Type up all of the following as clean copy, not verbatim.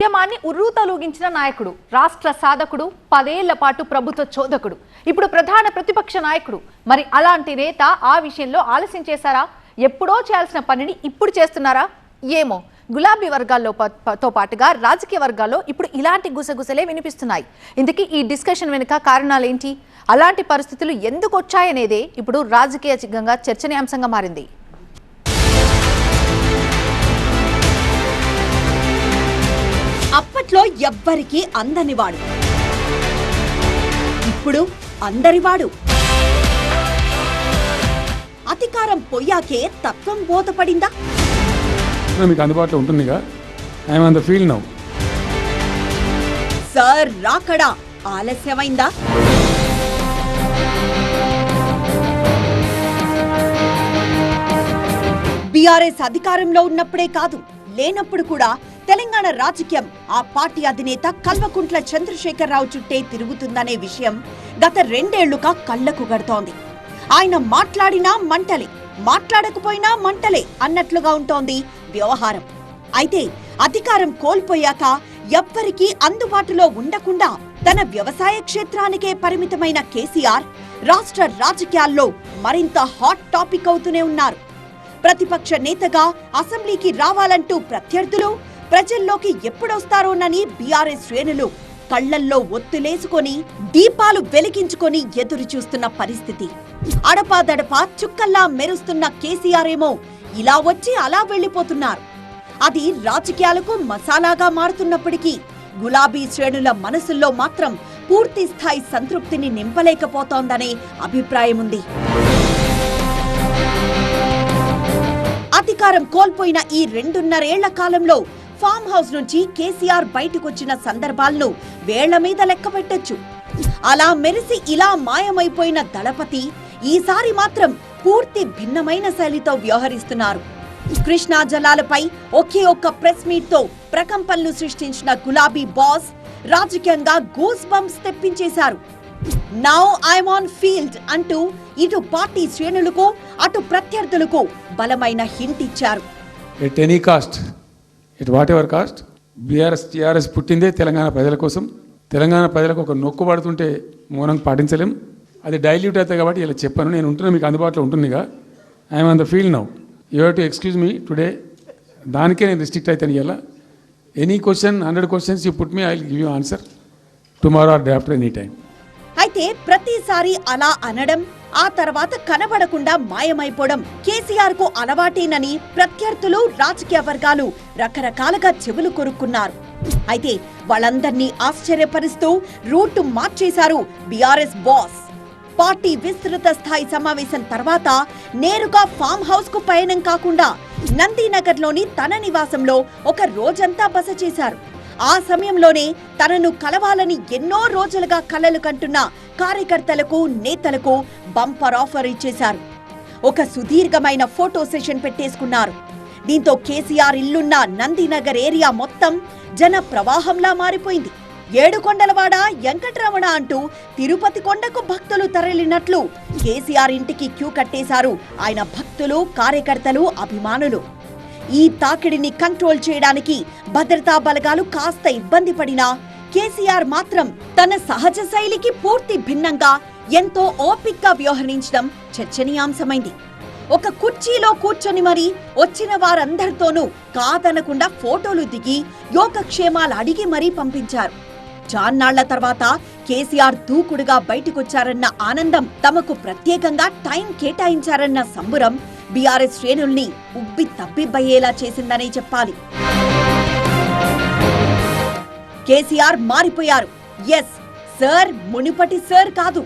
ఉద్యమాన్ని ఉర్రూతలూగించిన నాయకుడు, రాష్ట్ర సాధకుడు, 10 ఏళ్ల పాటు ప్రభుత్వ చోదకుడు, ఇప్పుడు ప్రధాన ప్రతిపక్ష నాయకుడు. మరి అలాంటి నేత ఆ విషయంలో ఆలస్యం చేశారా? ఎప్పుడో చేయాల్సిన పనిని ఇప్పుడు చేస్తున్నారా? ఏమో. గులాబీ వర్గాల్లో పాటుగా రాజకీయ వర్గాల్లో ఇప్పుడు ఇలాంటి గుసగుసలే వినిపిస్తున్నాయి. ఇందుకే ఈ డిస్కషన్ వెనుక కారణాలేంటి, అలాంటి పరిస్థితులు ఎందుకు వచ్చాయనేదే ఇప్పుడు రాజకీయంగా చర్చనీయాంశంగా మారింది. అప్పట్లో ఎవ్వరికీ అందనివాడు, ఇప్పుడు అందరివాడు. అధికారం పోయాకే తత్వం బోధపడిందా? మీకు అందుబాటులో ఉంటుందిగా. I'm on the field now. Sir రాకడా ఆలస్యమైందా? బీఆర్ఎస్ అధికారంలో ఉన్నప్పుడే కాదు, లేనప్పుడు కూడా తెలంగాణ రాజకీయం ఆ పార్టీ అధినేత కల్వకుంట్ల చంద్రశేఖరరావు చుట్టే తిరుగుతుందనే విషయం గత 2 ఏళ్లుగా కళ్లకు కడుతోంది. ఆయన మాట్లాడినా మంటలే, మాట్లాడకపోయినా మంటలే అన్నట్లుగా ఉంటోంది వ్యవహారం. అయితే అధికారం కోల్పోయాక ఎవ్వరికీ అందుబాటులో ఉండకుండా తన వ్యవసాయ క్షేత్రానికే పరిమితమైన కేసీఆర్ రాష్ట్ర రాజకీయాల్లో మరింత హాట్ టాపిక్ అవుతూనే ఉన్నారు. ప్రతిపక్ష నేతగా అసెంబ్లీకి రావాలంటూ ప్రత్యర్థులు ప్రజల్లోకి ఎప్పుడొస్తారోనని బీఆర్ఎస్ శ్రేణులు కళ్లల్లో ఒత్తులేసుకొని దీపాలు వెలిగించుకొని ఎదురు చూస్తున్న పరిస్థితి. అడపాదడపా చుక్కల్లా మెరుస్తున్న కేసీఆర్ ఏమో ఇలా వచ్చి అలా వెళ్లిపోతున్నారు. అది రాజకీయాలకు మసాలాగా మారుతున్నప్పటికీ గులాబీ శ్రేణుల మనసుల్లో మాత్రం పూర్తి స్థాయి సంతృప్తిని నింపలేకపోతోందనే అభిప్రాయం ఉంది. అధికారం కోల్పోయిన ఈ 2.5 ఏళ్ల కాలంలో ఫామ్ హౌస్ నుంచి కేసీఆర్ బయటకొచ్చిన సందర్భాలను వేళ్ల మీద లెక్కపెట్టొచ్చు. అలా మెరిసి ఇలా మాయమైపోయిన దళపతి ఈసారి మాత్రం పూర్తి భిన్నమైన శైలితో వ్యవహరిస్తున్నారు. కృష్ణా జలాలపై ఒకే ఒక్క ప్రెస్ మీట్ తో ప్రకంపనలు సృష్టించిన గులాబీ బాస్ రాజకీయంగా గూస్ బంప్స్ తెప్పించేశారు. నౌ ఐఎమ్ ఆన్ ఫీల్డ్ అంటూ ఇటు పార్టీ శ్రేణులకు అటు ప్రత్యర్థులకు బలమైన హింట్ ఇచ్చారు. At any cost, at whatever cost, TRS పుట్టిందే తెలంగాణ ప్రజల కోసం. తెలంగాణ ప్రజలకు ఒక నొక్కు పడుతుంటే మౌనం పాటించలేం. అది డైల్యూట్ అవుతాయి కాబట్టి ఇలా చెప్పాను. నేను ఉంటున్నా, మీకు అందుబాటులో ఉంటుందిగా. I'm on the field now. You have to excuse me today. దానికే నేను రిస్ట్రిక్ట్ అవుతాను. ఇలా any question, 100 questions you put me, I will give you answer tomorrow or day after any time. అయితే ప్రతిసారి అలా అనడం, ఆ తర్వాత కనబడకుండా మాయమైపోవడం కేసీఆర్ కు అలవాటేనని ప్రత్యర్థులు, రాజకీయ వర్గాలు రకరకాలుగా చెవులు కొరుక్కున్నారు. అయితే వాళ్ళందర్నీ ఆశ్చర్యపరుస్తూ రూట్ మార్చేశారు బీఆర్ఎస్ బాస్. పార్టీ విస్తృత స్థాయి సమావేశం తర్వాత నేరుగా ఫామ్ హౌస్ కు పయనం కాకుండా నందీనగర్ లోని తన నివాసంలో ఒక రోజంతా బస చేశారు. ఆ సమయంలోనే తనను కలవాలని ఎన్నో రోజులుగా కలలు కంటున్న కార్యకర్తలకు, నేతలకు బంపర్ ఆఫర్ ఇచ్చేశారు. ఒక సుదీర్ఘమైన ఫోటో సెషన్ పెట్టేసుకున్నారు. దీంతో కేసీఆర్ ఇల్లున్న నందీనగర్ ఏరియా మొత్తం జన ప్రవాహంలా మారిపోయింది. ఏడుకొండలవాడ, వెంకటరమణ అంటూ తిరుపతి కొండకు భక్తులు తరలినట్లు కేసీఆర్ ఇంటికి క్యూ కట్టేశారు ఆయన భక్తులు, కార్యకర్తలు, అభిమానులు. ఈ తాకిడిని కంట్రోల్ చేయడానికి భద్రతా బలగాలు కాస్త ఇబ్బంది పడినా కేసీఆర్ మాత్రం తన సహజ శైలికి పూర్తి భిన్నంగా ఎంతో ఓపిక్గా వ్యవహరించడం చర్చనీయాంశమైంది. ఒక కుర్చీలో కూర్చొని మరీ వచ్చిన వారందరితోనూ కాదనకుండా ఫోటోలు దిగి యోగక్షేమాలు అడిగి మరీ పంపించారు. చాన్నాళ్ల తర్వాత కేసీఆర్ దూకుడుగా బయటకొచ్చారన్న ఆనందం, తమకు ప్రత్యేకంగా టైం కేటాయించారన్న సంబురం బీఆర్ఎస్ శ్రేణుల్ని ఉబ్బి తప్పిబ్బయ్యేలా చేసిందనే చెప్పాలి. కేసీఆర్ మారిపోయారు. ఎస్ సార్, మునిపటి సార్ కాదు.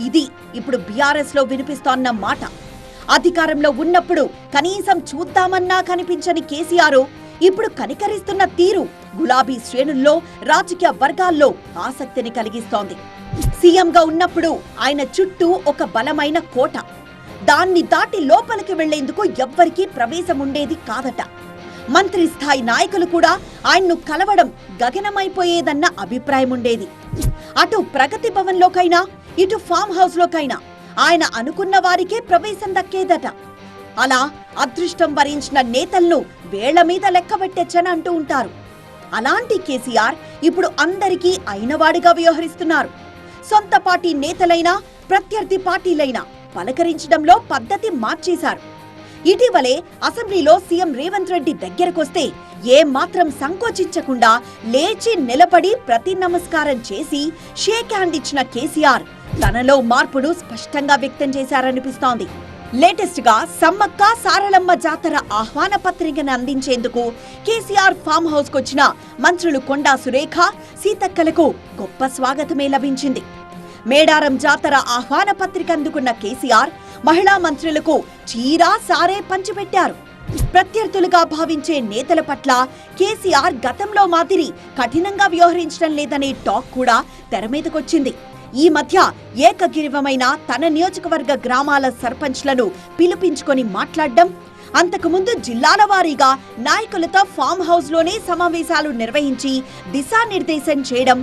ఇది ఇప్పుడు బీఆర్ఎస్ లో వినిపిస్తోన్న మాట. అధికారంలో ఉన్నప్పుడు కనీసం చూద్దామన్నా కనిపించని కేసీఆర్ ఇప్పుడు కనికరిస్తున్న తీరు గులాబీ శ్రేణుల్లో, రాజకీయ వర్గాల్లో ఆసక్తిని కలిగిస్తోంది. సీఎంగా ఉన్నప్పుడు ఆయన చుట్టూ ఒక బలమైన కోట. దాన్ని దాటి లోపలికి వెళ్లేందుకు ఎవ్వరికీ ప్రవేశం ఉండేది కాదట. మంత్రి స్థాయి నాయకులు కూడా ఆయన్ను కలవడం గగనమైపోయేదన్న అభిప్రాయం ఉండేది. అటు ప్రగతి భవన్లోకైనా, ఇటు ఫామ్ హౌస్ లోకైనా ఆయన అనుకున్న వారికే ప్రవేశం దక్కేదట. అలా అదృష్టం వరించిన నేతలను వేళ్ల మీద లెక్కబెట్టొచ్చని అంటూ ఉంటారు. అలాంటి కేసీఆర్ ఇప్పుడు అందరికీ అయినవాడిగా వ్యవహరిస్తున్నారు. సొంత పార్టీ నేతలైనా ప్రత్యర్థి పార్టీలైనా పలకరించడంలో పద్ధతి మార్చేశారు. ఇటీవలే అసెంబ్లీలో సీఎం రేవంత్ రెడ్డి దగ్గరకొస్తే ఏమాత్రం సంకోచించకుండా లేచి నిలబడి ప్రతి నమస్కారం చేసి షేక్ హ్యాండ్ ఇచ్చిన కేసీఆర్ తనలో మార్పును స్పష్టంగా వ్యక్తం చేశారనిపిస్తోంది. లేటెస్ట్ గా సమ్మక్క సారలమ్మ జాతర ఆహ్వాన పత్రికను అందించేందుకు కేసీఆర్ ఫామ్ హౌస్ కొచ్చిన మంత్రులు కొండా సురేఖ, సీతక్కలకు గొప్ప స్వాగతమే లభించింది. మేడారం జాతర ఆహ్వాన పత్రిక అందుకున్న కేసీఆర్ మహిళా మంత్రులకు చీరా సారే పంచిపెట్టారు. ప్రత్యర్థులుగా భావించే నేతల పట్ల కేసీఆర్ గతంలో మాదిరి కఠినంగా వ్యవహరించడం లేదనే టాక్ కూడా తెరమీదకొచ్చింది. ఈ మధ్య ఏకగ్రీవమైన తన నియోజకవర్గ గ్రామాల సర్పంచ్లను పిలిపించుకొని మాట్లాడడం, అంతకుముందు జిల్లాల వారీగా నాయకులతో ఫామ్ హౌస్ లోనే సమావేశాలు నిర్వహించి దిశానిర్దేశం చేయడం,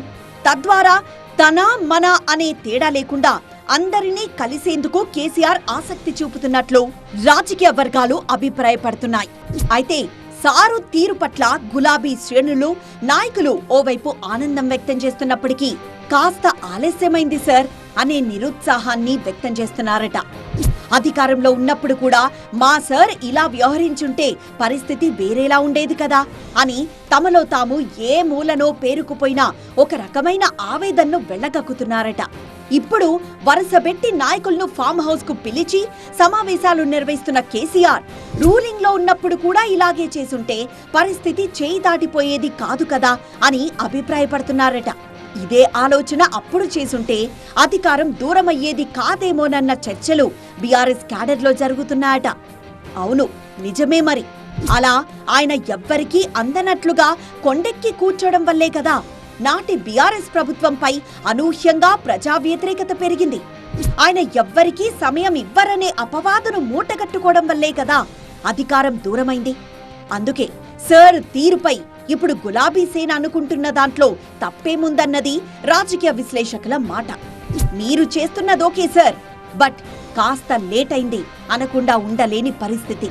తద్వారా తన మన అనే తేడా లేకుండా అందరినీ కలిసేందుకు కేసీఆర్ ఆసక్తి చూపుతున్నట్లు రాజకీయ వర్గాలు అభిప్రాయపడుతున్నాయి. అయితే సారు తీరు పట్ల గులాబీ శ్రేణులు, నాయకులు ఓవైపు ఆనందం వ్యక్తం చేస్తున్నప్పటికీ కాస్త ఆలస్యమైంది సార్ అనే నిరుత్సాహాన్ని వ్యక్తం చేస్తున్నారట. అధికారంలో ఉన్నప్పుడు కూడా మా సార్ ఇలా వ్యవహరించుంటే పరిస్థితి వేరేలా ఉండేది కదా అని తమలో తాము ఏ మూలనో పేరుకుపోయినా ఒక రకమైన ఆవేదనను వెళ్లగక్కుతున్నారట. ఇప్పుడు వరుసబెట్టి నాయకులను ఫామ్ హౌస్ కు పిలిచి సమావేశాలు నిర్వహిస్తున్న కేసీఆర్ రూలింగ్ లో ఉన్నప్పుడు కూడా ఇలాగే చేసుంటే పరిస్థితి చేయి దాటిపోయేది కాదు కదా అని అభిప్రాయపడుతున్నారట. ఇదే ఆలోచన అప్పుడు చేసుంటే అధికారం దూరమయ్యేది కాదేమోనన్న చర్చలు బీఆర్ఎస్ క్యాడర్లో జరుగుతున్నాయట. అవును, నిజమే మరి. అలా ఆయన ఎవ్వరికీ అందనట్లుగా కొండెక్కి కూర్చోవడం వల్లే కదా నాటి బీఆర్ఎస్ ప్రభుత్వంపై అనూహ్యంగా ప్రజా వ్యతిరేకత పెరిగింది. ఆయన ఎవ్వరికీ సమయం ఇవ్వరనే అపవాదును మూటగట్టుకోవడం వల్లే కదా అధికారం దూరమైంది. అందుకే సార్ తీరుపై ఇప్పుడు గులాబీ సేన అనుకుంటున్న దాంట్లో తప్పేముందన్నది రాజకీయ విశ్లేషకుల మాట. మీరు చేస్తున్నదోకే సార్, బట్ కాస్త లేట్ అయింది అనకుండా ఉండలేని పరిస్థితి.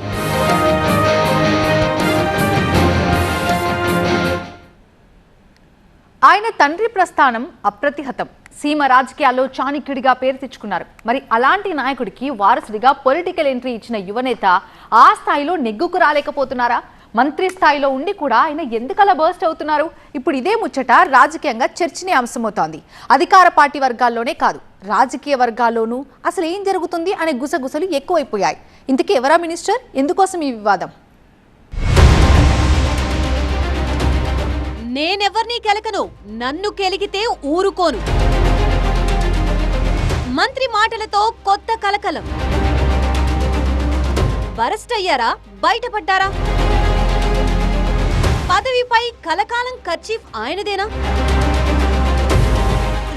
ఆయన తండ్రి ప్రస్థానం అప్రతిహతం. సీమ రాజకీయాల్లో చాణక్యుడిగా పేరు తెచ్చుకున్నారు. మరి అలాంటి నాయకుడికి వారసుడిగా పొలిటికల్ ఎంట్రీ ఇచ్చిన యువనేత ఆ స్థాయిలో నెగ్గుకు రాలేకపోతున్నారా? మంత్రి స్థాయిలో ఉండి కూడా ఆయన ఎందుకలా బర్స్ట్ అవుతున్నారు? ఇప్పుడు ఇదే ముచ్చట రాజకీయంగా చర్చనీయాంశమవుతోంది. అధికార పార్టీ వర్గాల్లోనే కాదు, రాజకీయ వర్గాల్లోనూ అసలు ఏం జరుగుతుంది అనే గుసగుసలు ఎక్కువైపోయాయి. ఇంతకీ ఎవరా మినిస్టర్? ఎందుకోసం ఈ వివాదం? నేనెవర్నీ కెలకను, నన్ను కెలిగితే ఊరుకోను. మంత్రి మాటలతో కొత్త కలకలం. బరస్ట్ అయ్యారా? బయటపడ్డారా? పదవిపై కలకాలం కర్చీఫ్ ఆయనదేనా?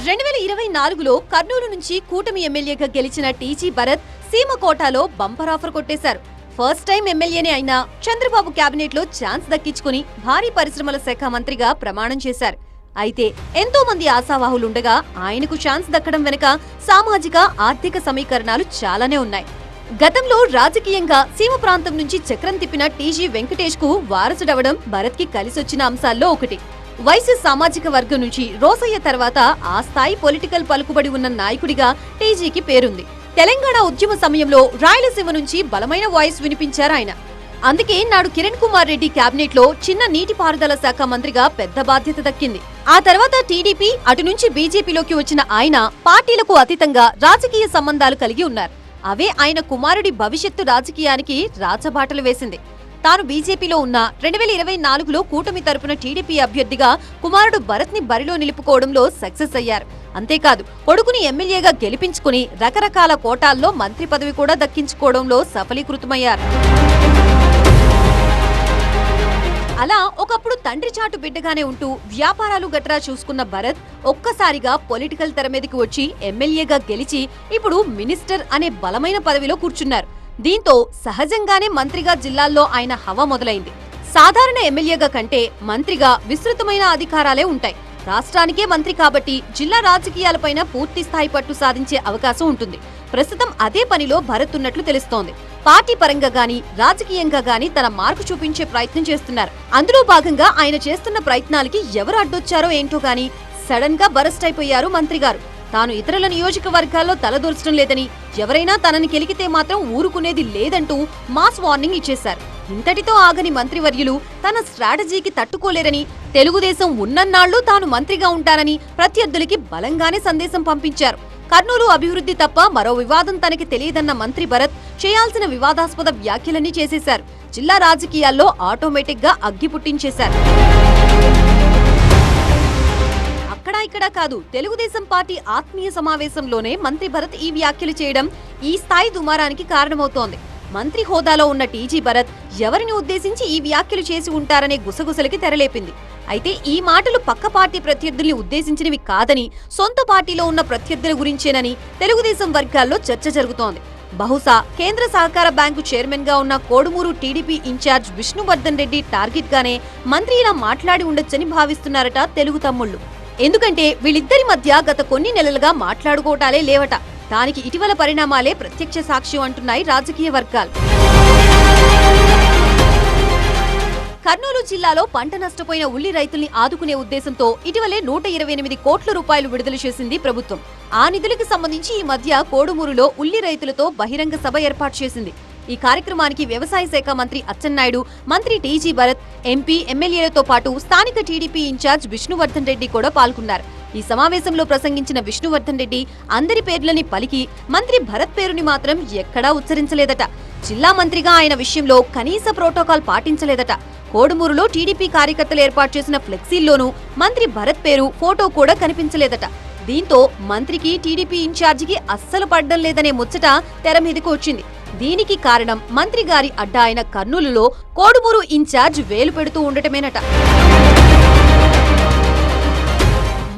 2024లో కర్నూలు నుంచి కూటమి ఎమ్మెల్యేగా గెలిచిన టీజీ భరత్ సీమకోటాలో బంపర్ ఆఫర్ కొట్టేశారు. ఫస్ట్ టైం ఎమ్మెల్యేనే అయినా చంద్రబాబు క్యాబినెట్ లో ఛాన్స్ దక్కించుకుని భారీ పరిశ్రమల శాఖ మంత్రిగా ప్రమాణం చేశారు. అయితే ఎంతో మంది ఆశావాహులుండగా ఆయనకు ఛాన్స్ దక్కడం వెనుక సామాజిక ఆర్థిక సమీకరణాలు చాలానే ఉన్నాయి. గతంలో రాజకీయంగా సీమ ప్రాంతం నుంచి చక్రం తిప్పిన టీజీ వెంకటేష్ కు వారసుడవడం భరత్ కి కలిసొచ్చిన అంశాల్లో ఒకటి. వైసీ సామాజిక వర్గం నుంచి రోసయ్య తర్వాత ఆ స్థాయి పొలిటికల్ పలుకుబడి ఉన్న నాయకుడిగా టీజీకి పేరుంది. తెలంగాణ ఉద్యమ సమయంలో రాయలసీమ నుంచి బలమైన వాయిస్ వినిపించారు ఆయన. అందుకే నాడు కిరణ్ కుమార్ రెడ్డి క్యాబినెట్ లో చిన్న నీటిపారుదల శాఖ మంత్రిగా పెద్ద బాధ్యత దక్కింది. ఆ తర్వాత టీడీపీ అటు నుంచి బీజేపీలోకి వచ్చిన ఆయన పార్టీలకు అతీతంగా రాజకీయ సంబంధాలు కలిగి ఉన్నారు. అవే ఆయన కుమారుడి భవిష్యత్తు రాజకీయానికి రాచబాటలు వేసింది. తాను బీజేపీలో ఉన్న 2024లో కూటమి తరపున టీడీపీ అభ్యర్థిగా కుమారుడు భరత్ ని బరిలో నిలుపుకోవడంలో సక్సెస్ అయ్యారు. అంతేకాదు కొడుకుని ఎమ్మెల్యేగా గెలిపించుకుని రకరకాల కోటాల్లో మంత్రి పదవి కూడా దక్కించుకోవడంలో సఫలీకృతమయ్యారు. అలా ఒకప్పుడు తండ్రి చాటు బిడ్డగానే ఉంటూ వ్యాపారాలు గట్రా చూసుకున్న భరత్ ఒక్కసారిగా పొలిటికల్ తెర మీదకి వచ్చి ఎమ్మెల్యేగా గెలిచి ఇప్పుడు మినిస్టర్ అనే బలమైన పదవిలో కూర్చున్నారు. దీంతో సహజంగానే మంత్రిగా జిల్లాల్లో ఆయన హవా మొదలైంది. సాధారణ ఎమ్మెల్యేగా కంటే మంత్రిగా విస్తృతమైన అధికారాలే ఉంటాయి. రాష్ట్రానికే మంత్రి కాబట్టి జిల్లా రాజకీయాలపైన పూర్తి స్థాయి పట్టు సాధించే అవకాశం ఉంటుంది. ప్రస్తుతం అదే పనిలో భరత్ ఉన్నట్లు తెలుస్తోంది. పార్టీ పరంగా గానీ రాజకీయంగా గానీ తన మార్పు చూపించే ప్రయత్నం చేస్తున్నారు. అందులో భాగంగా ఆయన చేస్తున్న ప్రయత్నాలకి ఎవరు అడ్డొచ్చారో ఏంటో గానీ సడన్ గా బరస్ట్ అయిపోయారు మంత్రి గారు. తాను ఇతరుల నియోజకవర్గాల్లో తలదూర్చడం లేదని, ఎవరైనా తనని కెలికితే మాత్రం ఊరుకునేది లేదంటూ మాస్ వార్నింగ్ ఇచ్చేశారు. ఇంతటితో ఆగని మంత్రివర్యులు తన స్ట్రాటజీకి తట్టుకోలేరని, తెలుగుదేశం ఉన్నన్నాళ్లు తాను మంత్రిగా ఉంటానని ప్రత్యర్థులకి బలంగానే సందేశం పంపించారు. కర్నూలు అభివృద్ధి తప్ప మరో వివాదం తనకి తెలియదన్న మంత్రి భరత్ చేయాల్సిన వివాదాస్పద వ్యాఖ్యలన్నీ చేసేశారు. జిల్లా రాజకీయాల్లో ఆటోమేటిక్ గా అగ్గి పుట్టించేశారు. అక్కడా ఇక్కడా కాదు, తెలుగుదేశం పార్టీ ఆత్మీయ సమావేశంలోనే మంత్రి భరత్ ఈ వ్యాఖ్యలు చేయడం ఈ స్థాయి దుమారానికి కారణమవుతోంది. మంత్రి హోదాలో ఉన్న టీజీ భరత్ ఎవరిని ఉద్దేశించి ఈ వ్యాఖ్యలు చేసి ఉంటారనే గుసగుసలకి తెరలేపింది. అయితే ఈ మాటలు పక్క పార్టీ ప్రత్యర్థుల్ని ఉద్దేశించినవి కాదని, సొంత పార్టీలో ఉన్న ప్రత్యర్థుల గురించేనని తెలుగుదేశం వర్గాల్లో చర్చ జరుగుతోంది. బహుశా కేంద్ర సహకార బ్యాంకు చైర్మన్ గా ఉన్న Kodumuru TDP incharge Vishnuvardhan Reddy target గానే మంత్రి ఇలా మాట్లాడి ఉండొచ్చని భావిస్తున్నారట తెలుగు తమ్ముళ్లు. ఎందుకంటే వీళ్ళిద్దరి మధ్య గత కొన్ని నెలలుగా మాట్లాడుకోవటాలే లేవట. దానికి ఇటీవల పరిణామాలే ప్రత్యక్ష సాక్ష్యం అంటున్నాయి రాజకీయ వర్గాలు. కర్నూలు జిల్లాలో పంట నష్టపోయిన ఉల్లి రైతుల్ని ఆదుకునే ఉద్దేశంతో ఇటీవలే 128 కోట్ల రూపాయలు విడుదల చేసింది ప్రభుత్వం. ఆ నిధులకు సంబంధించి ఈ మధ్య కోడుమూరులో ఉల్లి రైతులతో బహిరంగ సభ ఏర్పాటు చేసింది. ఈ కార్యక్రమానికి వ్యవసాయ శాఖ మంత్రి అచ్చెన్నాయుడు, మంత్రి టీజీ భరత్, ఎంపీ, ఎమ్మెల్యేలతో పాటు స్థానిక టీడీపీ ఇన్ఛార్జ్ విష్ణువర్ధన్ రెడ్డి కూడా పాల్గొన్నారు. ఈ సమావేశంలో ప్రసంగించిన విష్ణువర్ధన్ రెడ్డి అందరి పేర్లని పలికి మంత్రి భరత్ పేరుని మాత్రం ఎక్కడా ఉచ్చరించలేదట. జిల్లా మంత్రిగా ఆయన విషయంలో కనీస ప్రోటోకాల్ పాటించలేదట. కోడుమూరులో టీడీపీ కార్యకర్తలు ఏర్పాటు చేసిన ఫ్లెక్సీల్లోనూ మంత్రి భరత్ పేరు, ఫోటో కూడా కనిపించలేదట. దీంతో మంత్రికి టీడీపీ ఇన్ఛార్జికి అస్సలు పడ్డం లేదనే ముచ్చట తెర మీదకు వచ్చింది. దీనికి కారణం మంత్రి గారి అడ్డా అయిన కర్నూలులో కోడుమూరు ఇన్ఛార్జ్ వేలు పెడుతూ ఉండటమేనట.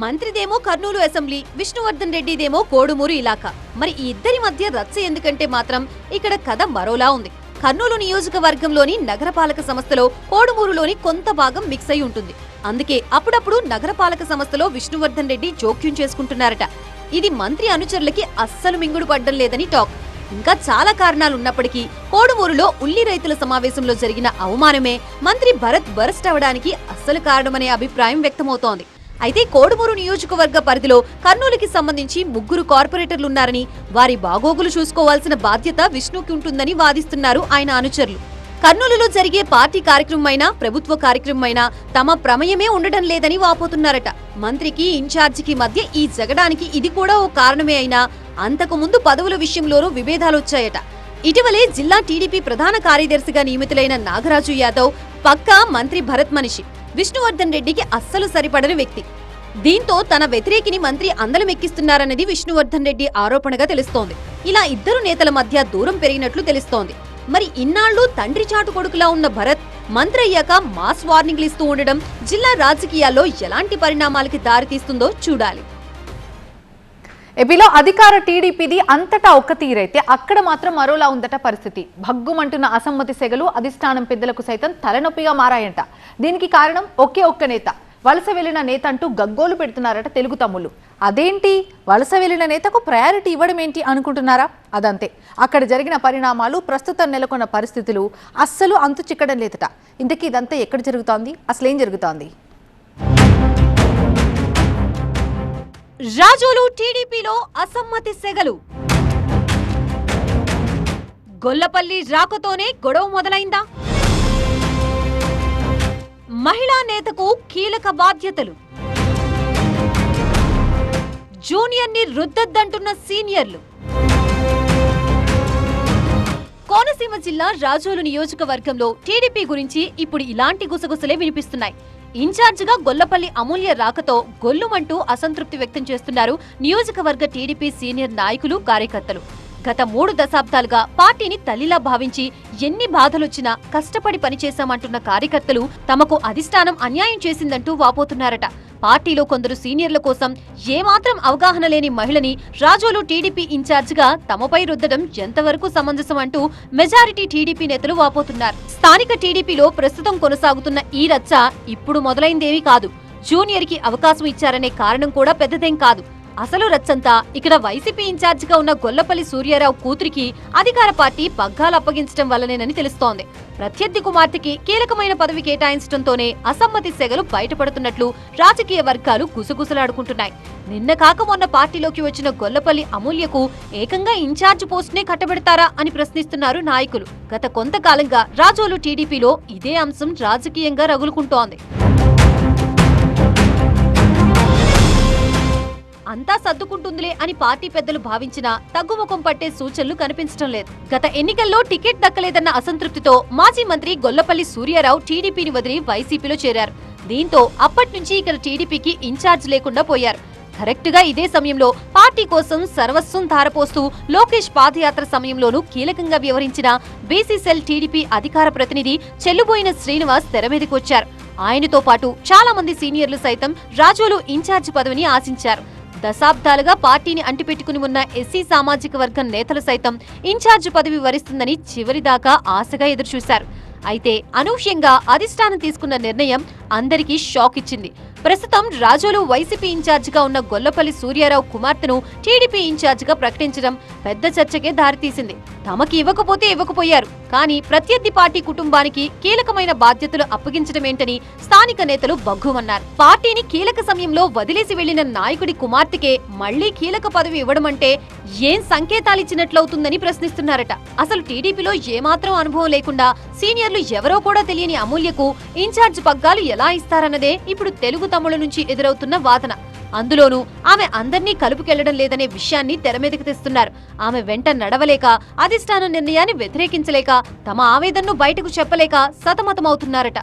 మంత్రిదేమో కర్నూలు అసెంబ్లీ, విష్ణువర్ధన్ రెడ్డిదేమో కోడుమూరు ఇలాకా. మరి ఈ ఇద్దరి మధ్య రచ్చ ఎందుకంటే మాత్రం ఇక్కడ కథ మరోలా ఉంది. కర్నూలు నియోజకవర్గంలోని నగరపాలక సంస్థలో కోడుమూరులోని కొంత భాగం మిక్స్ అయి ఉంటుంది. అందుకే అప్పుడప్పుడు నగరపాలక సంస్థలో విష్ణువర్ధన్ రెడ్డి జోక్యం చేసుకుంటున్నారట. ఇది మంత్రి అనుచరులకి అస్సలు మింగుడు పడ్డం లేదని టాక్. ఇంకా చాలా కారణాలున్నప్పటికీ కోడుమూరులో ఉల్లి రైతుల సమావేశంలో జరిగిన అవమానమే మంత్రి భరత్ బరస్ట్ అవడానికి అస్సలు కారణమనే అభిప్రాయం వ్యక్తమవుతోంది. అయితే కోడుమూరు నియోజకవర్గ పరిధిలో కర్నూలుకి సంబంధించి 3 కార్పొరేటర్లున్నారని, వారి బాగోగులు చూసుకోవాల్సిన బాధ్యత విష్ణుకి ఉంటుందని వాదిస్తున్నారు ఆయన అనుచరులు. కర్నూలులో జరిగే పార్టీ కార్యక్రమమైనా, ప్రభుత్వ కార్యక్రమమైనా తమ ప్రమేయమే ఉండడం లేదని వాపోతున్నారట. మంత్రికి, ఇన్ఛార్జికి మధ్య ఈ జగడానికి ఇది కూడా ఓ కారణమే అయినా అంతకు ముందు పదవుల విషయంలోనూ విభేదాలొచ్చాయట. ఇటీవలే జిల్లా టీడీపీ ప్రధాన కార్యదర్శిగా నియమితులైన నాగరాజు యాదవ్ పక్కా మంత్రి భరత్ మనిషి, విష్ణువర్ధన్ రెడ్డికి అస్సలు సరిపడని వ్యక్తి. దీంతో తన వ్యతిరేకిని మంత్రి అందలమెక్కిస్తున్నారన్నది విష్ణువర్ధన్ రెడ్డి ఆరోపణగా తెలుస్తోంది. ఇలా ఇద్దరు నేతల మధ్య దూరం పెరిగినట్లు తెలుస్తోంది. మరి ఇన్నాళ్లు తండ్రి చాటు కొడుకులా ఉన్న భరత్ మంత్రి అయ్యాక మాస్ వార్నింగ్లు ఇస్తూ ఉండడం జిల్లా రాజకీయాల్లో ఎలాంటి పరిణామాలకి దారితీస్తుందో చూడాలి. ఏపీలో అధికార టీడీపీది అంతటా ఒక్క తీరైతే అక్కడ మాత్రం మరోలా ఉందట పరిస్థితి. భగ్గుమంటున్న అసమ్మతి సెగలు అధిష్టానం పెద్దలకు సైతం తలనొప్పిగా మారాయంట. దీనికి కారణం ఒకే ఒక్క నేత, వలస వెళ్లిన నేత అంటూ గగ్గోలు పెడుతున్నారట తెలుగు తమ్ముళ్ళు. అదేంటి, వలస వెళ్లిన నేతకు ప్రయారిటీ ఇవ్వడం ఏంటి అనుకుంటున్నారా? అదంతే. అక్కడ జరిగిన పరిణామాలు, ప్రస్తుతం నెలకొన్న పరిస్థితులు అస్సలు అంతు చిక్కడం లేదట. ఇంతకీ ఇదంతా ఎక్కడ జరుగుతోంది, అసలేం జరుగుతోంది? రాజోలు టీడీపీలో అసమ్మతి సెగలు. గొల్లపల్లి రాకతోనే గొడవ మొదలైందా? మహిళా నేతకు కీలక బాధ్యతలు. జూనియర్ ని రుద్దద్దంటున్న సీనియర్లు. కోనసీమ జిల్లా రాజోలు నియోజకవర్గంలో టీడీపీ గురించి ఇప్పుడు ఇలాంటి గుసగుసలే వినిపిస్తున్నాయి. ఇన్ఛార్జిగా గొల్లపల్లి అమూల్య రాకతో గొల్లుమంటూ అసంతృప్తి వ్యక్తం చేస్తున్నారు నియోజకవర్గ టీడీపీ సీనియర్ నాయకులు, కార్యకర్తలు. గత 3 దశాబ్దాలుగా పార్టీని తల్లిలా భావించి ఎన్ని బాధలొచ్చినా కష్టపడి పనిచేశామంటున్న కార్యకర్తలు తమకు అధిష్టానం అన్యాయం చేసిందంటూ వాపోతున్నారట. పార్టీలో కొందరు సీనియర్ల కోసం ఏమాత్రం అవగాహన లేని మహిళని రాజోలు టీడీపీ ఇన్ఛార్జిగా తమపై రుద్దడం ఎంతవరకు సమంజసం అంటూ మెజారిటీ టీడీపీ నేతలు వాపోతున్నారు. స్థానిక టీడీపీలో ప్రస్తుతం కొనసాగుతున్న ఈ రచ్చ ఇప్పుడు మొదలైందేమీ కాదు. జూనియర్ కి అవకాశం ఇచ్చారనే కారణం కూడా పెద్దదేం కాదు. అసలు రచ్చంతా ఇక్కడ వైసీపీ ఇన్ఛార్జిగా ఉన్న గొల్లపల్లి సూర్యారావు కూతురికి అధికార పార్టీ పగ్గాలు అప్పగించడం వల్లనేనని తెలుస్తోంది. ప్రత్యర్థి కుమార్తెకి కీలకమైన పదవి కేటాయించడంతోనే అసమ్మతి సెగలు బయటపడుతున్నట్లు రాజకీయ వర్గాలు గుసగుసలాడుకుంటున్నాయి. నిన్న కాక మొన్న పార్టీలోకి వచ్చిన గొల్లపల్లి అమూల్యకు ఏకంగా ఇన్ఛార్జ్ పోస్ట్నే కట్టబెడతారా అని ప్రశ్నిస్తున్నారు నాయకులు. గత కొంతకాలంగా రాజోలు టీడీపీలో ఇదే అంశం రాజకీయంగా రగులుకుంటోంది. అంతా సర్దుకుంటుందిలే అని పార్టీ పెద్దలు భావించినా తగ్గుముఖం పట్టే సూచనలు కనిపించడం లేదు. గత ఎన్నికల్లో టికెట్ దక్కలేదన్న అసంతృప్తితో మాజీ మంత్రి గొల్లపల్లి సూర్యారావు టీడీపీని వదిలి వైసీపీలో చేరారు. దీంతో అప్పటి నుంచి ఇక్కడ టీడీపీకి ఇన్ఛార్జ్ లేకుండా పోయారు. కరెక్ట్ గా ఇదే సమయంలో పార్టీ కోసం సర్వస్వం ధారపోస్తూ లోకేష్ పాదయాత్ర సమయంలోనూ కీలకంగా వ్యవహరించిన బీసీసీఎల్ టీడీపీ అధికార ప్రతినిధి చెల్లుబోయిన శ్రీనివాస్ తెరమీదకొచ్చారు. ఆయనతో పాటు చాలా మంది సీనియర్లు సైతం రాజోలు ఇన్ఛార్జ్ పదవిని ఆశించారు. దశాబ్దాలుగా పార్టీని అంటిపెట్టుకుని ఉన్న ఎస్సీ సామాజిక వర్గం నేతలు సైతం ఇన్ఛార్జ్ పదవి వరిస్తుందని చివరిదాకా ఆశగా ఎదురుచూశారు. అయితే అనూహ్యంగా అధిష్టానం తీసుకున్న నిర్ణయం అందరికీ షాక్ ఇచ్చింది. ప్రస్తుతం రాజోలు వైసీపీ ఇన్ఛార్జిగా ఉన్న గొల్లపల్లి సూర్యారావు కుమార్తెను టీడీపీ ఇన్ఛార్జిగా ప్రకటించడం పెద్ద చర్చకే దారితీసింది. తమకి ఇవ్వకపోతే ఇవ్వకపోయారు, కానీ ప్రత్యర్థి పార్టీ కుటుంబానికి కీలకమైన బాధ్యతలు అప్పగించడమేంటని స్థానిక నేతలు బగ్గుమన్నారు. పార్టీని కీలక సమయంలో వదిలేసి వెళ్లిన నాయకుడి కుమార్తెకే మళ్లీ కీలక పదవి ఇవ్వడమంటే ఏం సంకేతాలిచ్చినట్లవుతుందని ప్రశ్నిస్తున్నారట. అసలు టీడీపీలో ఏమాత్రం అనుభవం లేకుండా సీనియర్లు ఎవరో కూడా తెలియని అమూల్యకు ఇన్ఛార్జ్ పగ్గాలు ఎలా ఇస్తారన్నదే ఇప్పుడు తెలుగు తమ్ముళ్ల నుంచి ఎదురవుతున్న వాదన. అందులోనూ ఆమె అందర్నీ కలుపుకెళ్లడం లేదనే విషయాన్ని తెరమీదకి తెస్తున్నారు. ఆమె వెంట నడవలేక, అధిష్టానం నిర్ణయాన్ని వ్యతిరేకించలేక, తమ ఆవేదనను బయటకు చెప్పలేక సతమతమవుతున్నారట.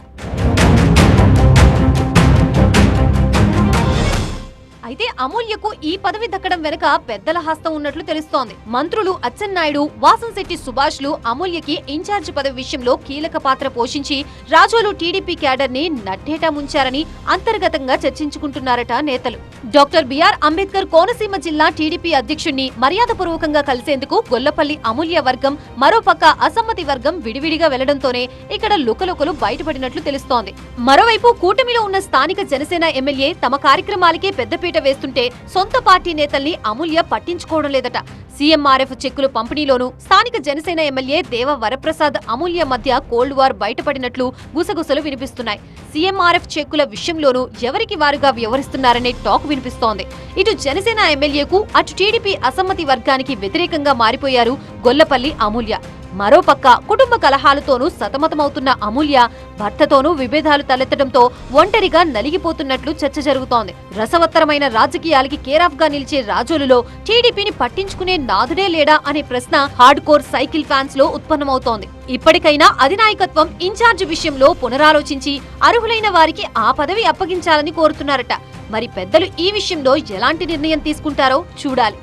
అయితే అమూల్యకు ఈ పదవి దక్కడం వెనుక పెద్దల హస్తం ఉన్నట్లు తెలుస్తోంది. మంత్రులు అచ్చెన్నాయుడు, వాసంశెట్టి సుభాష్లు అమూల్యకి ఇన్ఛార్జ్ పదవి విషయంలో కీలక పాత్ర పోషించి రాజోలు టీడీపీ క్యాడర్ ని నట్టేటా ముంచారని అంతర్గతంగా చర్చించుకుంటున్నారట నేతలు. డాక్టర్ బిఆర్ అంబేద్కర్ కోనసీమ జిల్లా టీడీపీ అధ్యక్షుడిని మర్యాదపూర్వకంగా కలిసేందుకు గొల్లపల్లి అమూల్య వర్గం, మరోపక్క అసమ్మతి వర్గం విడివిడిగా వెళ్లడంతోనే ఇక్కడ లుకలుకలు బయటపడినట్లు తెలుస్తోంది. మరోవైపు కూటమిలో ఉన్న స్థానిక జనసేన ఎమ్మెల్యే తమ కార్యక్రమాలకే పెద్దపీట వేస్తుంటే సొంత పార్టీ నేతల్ని అమూల్య పట్టించుకోవడం లేదట. సీఎంఆర్ఎఫ్ చెక్కులు పంపిణీలోనూ స్థానిక జనసేన ఎమ్మెల్యే దేవ వరప్రసాద్, అమూల్య మధ్య కోల్డ్ వార్ బయటపడినట్లు గుసగుసలు వినిపిస్తున్నాయి. సీఎంఆర్ఎఫ్ చెక్కుల విషయంలోనూ ఎవరికి వారుగా వ్యవహరిస్తున్నారనే టాక్ వినిపిస్తోంది. ఇటు జనసేన ఎమ్మెల్యేకు, అటు టీడీపీ అసమ్మతి వర్గానికి వ్యతిరేకంగా మారిపోయారు గొల్లపల్లి అమూల్య. మరోపక్క కుటుంబ కలహాలతోనూ సతమతమవుతున్న అమూల్య భర్తతోనూ విభేదాలు తలెత్తడంతో ఒంటరిగా నలిగిపోతున్నట్లు చర్చ జరుగుతోంది. రసవత్తరమైన రాజకీయాలకి కేరాఫ్ గా నిలిచే రాజోలులో టీడీపీని పట్టించుకునే నాదుడే లేడా అనే ప్రశ్న హార్డ్ కోర్ సైకిల్ ఫ్యాన్స్ లో ఉత్పన్నమవుతోంది. ఇప్పటికైనా అధినాయకత్వం ఇన్ఛార్జ్ విషయంలో పునరాలోచించి అర్హులైన వారికి ఆ పదవి అప్పగించాలని కోరుతున్నారట. మరి పెద్దలు ఈ విషయంలో ఎలాంటి నిర్ణయం తీసుకుంటారో చూడాలి.